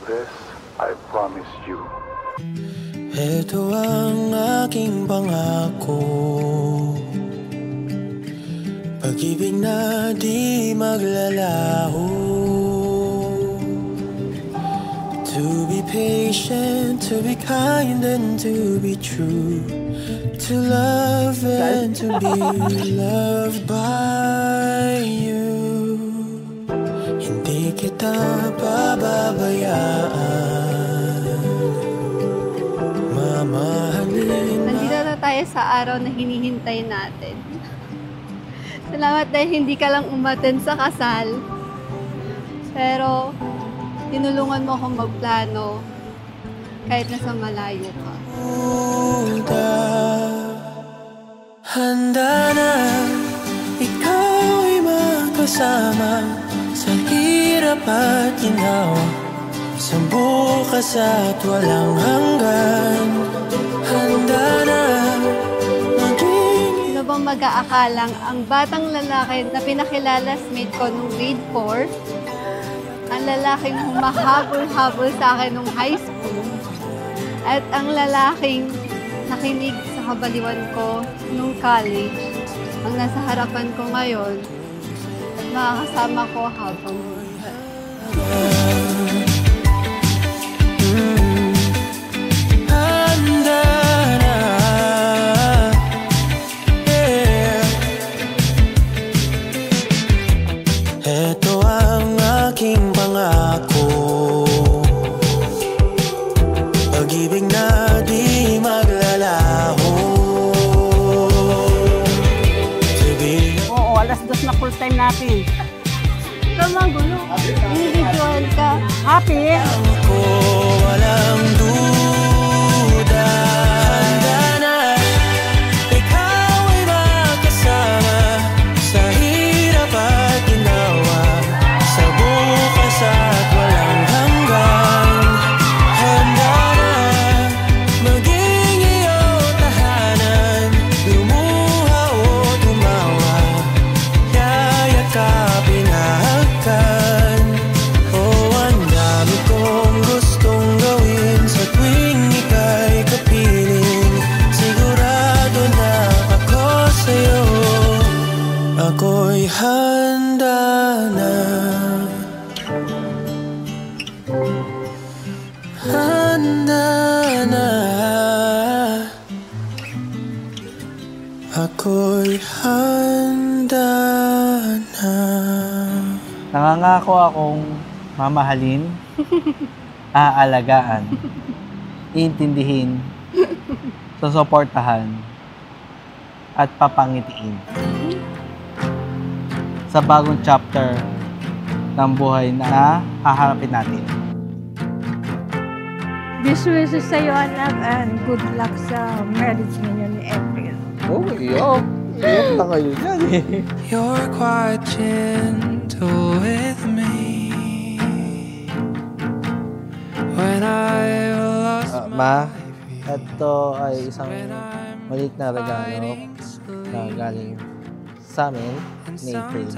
This I promise you. Ito ang aking pangako, pag-ibig na di maglalaho. To be patient, to be kind and to be true, to love and to be loved by you. Hindi kita pababayaan, mamahalin. Nandito na tayo sa araw na hinihintay natin. Salamat dahil hindi ka lang umattend sa kasal. Pero, tinulungan mo akong magplano kahit nasa malayo ka. Handa na ikaw ay makasama sa hirap at ginawa, sa bukas at walang hanggan. Handa na maging... Sino bang mag-aakalang ang batang lalaki na pinakilala mate ko nung grade 4, ang lalaking humahabol-habol sa akin nung high school, at ang lalaking nakinig sa kabaliwan ko nung college, ang nasa harapan ko ngayon, at makakasama ko habang buhay. Handa na, yeah. Ito ang aking pangako, pag-ibig na di maglalaho. Oo, alas 2 na full time natin. Tama, gulo. Individual ka. Happy? Ako walang duda, handa na ikaw ay makasama sa hirap at ginawa, sa bukas at walang hanggan. Handa na maging iyong tahanan, lumuha o tumawa, yayakapin hagkan. Oh, ang dami kong gustong gawin sa tuwing ika'y kapiling. Sigurado na ako sa'yo, ako'y handa na. Handa na, ako'y handa na. Nangangako akong mamahalin, aalagaan, iintindihin, susuportahan, at papangitiin sa bagong chapter ng buhay na haharapin natin. Best wishes sa'yo, anak, and good luck sa marriage ninyo ni April. Oh, iyak. Iyak na kayo dyan eh. You're quite gentle with me when I lost Ma, ito ay isang maliit na regalo na galing sa amin ni April.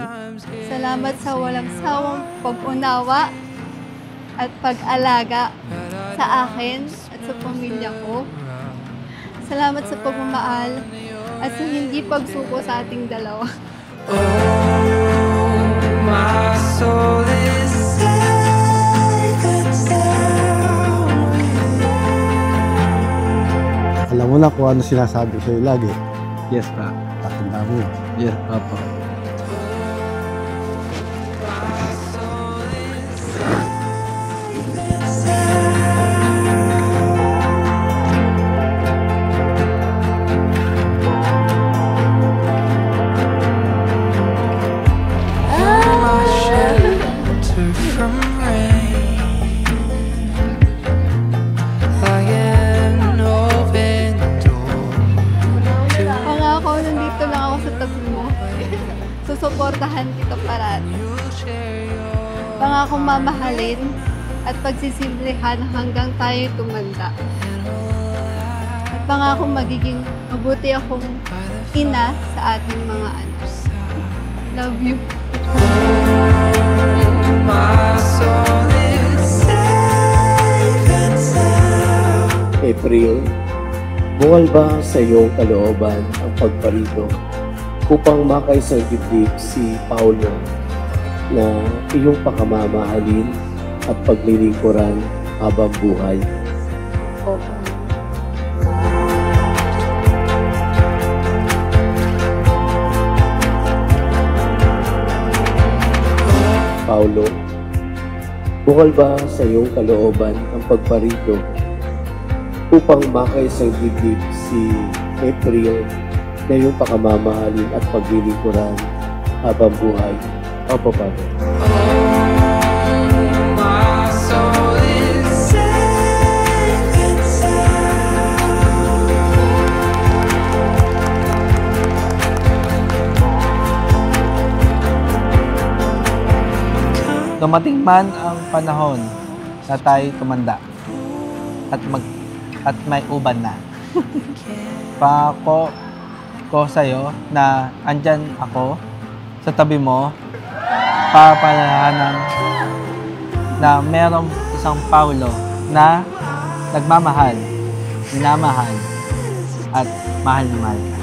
Salamat sa walang sawang pag-unawa at pag-alaga sa akin at sa pamilya ko. Salamat sa pagmamahal at sa hindi pagsuko sa ating dalawa. My soul is safe and sound. Alam mo na kung ano sinasabi sa'yo lagi. Yes, pa. Tatanda mo. Yes, papa. Susuportahan kita parati. Pangakong mamahalin at pagsisimplihan hanggang tayo tumanda. At pangakong magiging mabuti akong ina sa ating mga anak. Love you. My soul is sad. April, bungal ba sa iyong kalooban ang pagparito upang makaisang dibdib si Paulo na iyong pakamamahalin at paglilingkuran habang buhay? Opo. Paulo, bukal ba sa iyong kalooban ang pagparito upang makaisang dibdib si April na iyong pakamamahalin at paglilingkuran habang buhay? Opo, Padre. Dumating man ang panahon na tayo tumanda at may uban na. Pako ko sa'yo na andyan ako sa tabi mo, papalahanan na merong isang Paulo na nagmamahal, minamahal, at mahal na mahal ka.